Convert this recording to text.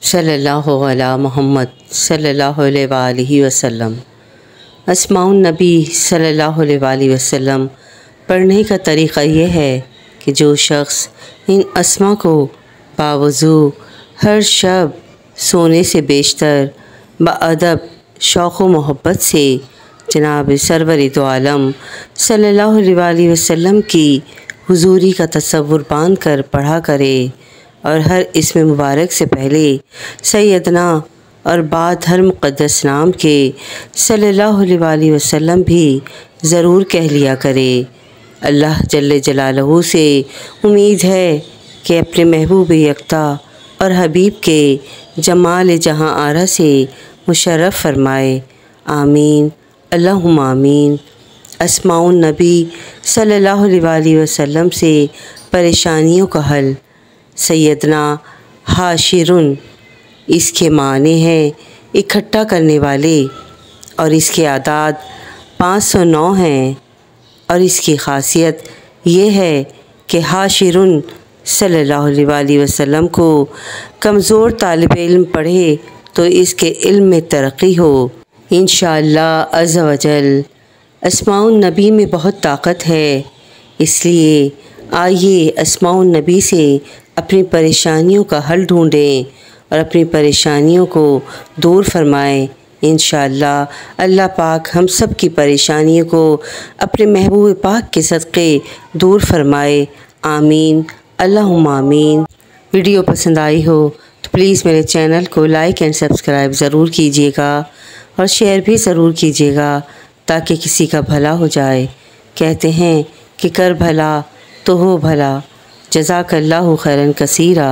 सल्लल्लाहु अला मुहम्मद सल्लल्लाहु अलैहि वसल्लम। अस्माउन नबी सल्लल्लाहु अलैहि वसल्लम पढ़ने का तरीक़ा ये है कि जो शख्स इन अस्मा को बावजू हर शब सोने से बेशतर बअदब शौक़ व मोहब्बत से जनाब सरवर दो आलम सल्लल्लाहु अलैहि वसल्लम की हुजूरी का तसव्वुर बांध कर पढ़ा करे और हर इसमें मुबारक से पहले सैयदना और बाद हर मुक़द्दस नाम के सल्लल्लाहु अलैहि वसल्लम भी ज़रूर कह लिया करे। अल्लाह जल्ले जलालहू से उम्मीद है कि अपने महबूब यकता और हबीब के जमाल जहाँ आरा से मुशर्रफ फरमाए। आमीन अल्लाहुम्मा आमीन। अस्माउन नबी सल्लल्लाहु अलैहि वसल्लम से परेशानियों का हल। सैयदना हाशिरुन इसके माने हैं इकट्ठा करने वाले और इसके आदाद 509 हैं और इसकी ख़ासियत ये है कि हाशिरुन सल्लल्लाहु अलैहि वसल्लम को कमज़ोर तालिब इल्म पढ़े तो इसके इल्म में तरक्की हो इंशाअल्लाह अज़्ज़ व जल। अस्माउन नबी में बहुत ताकत है, इसलिए आइए अस्माउन नबी से अपनी परेशानियों का हल ढूँढें और अपनी परेशानियों को दूर फरमाएँ। इंशाअल्लाह अल्लाह पाक हम सब की परेशानियों को अपने महबूब पाक के सदक़े दूर फरमाए। आमीन अल्लाहुम्मा आमीन। वीडियो पसंद आई हो तो प्लीज़ मेरे चैनल को लाइक एंड सब्सक्राइब ज़रूर कीजिएगा और शेयर भी ज़रूर कीजिएगा ताकि किसी का भला हो जाए। कहते हैं कि कर भला तो हो भला। जज़ाकल्लाहु खैरन कसीरा।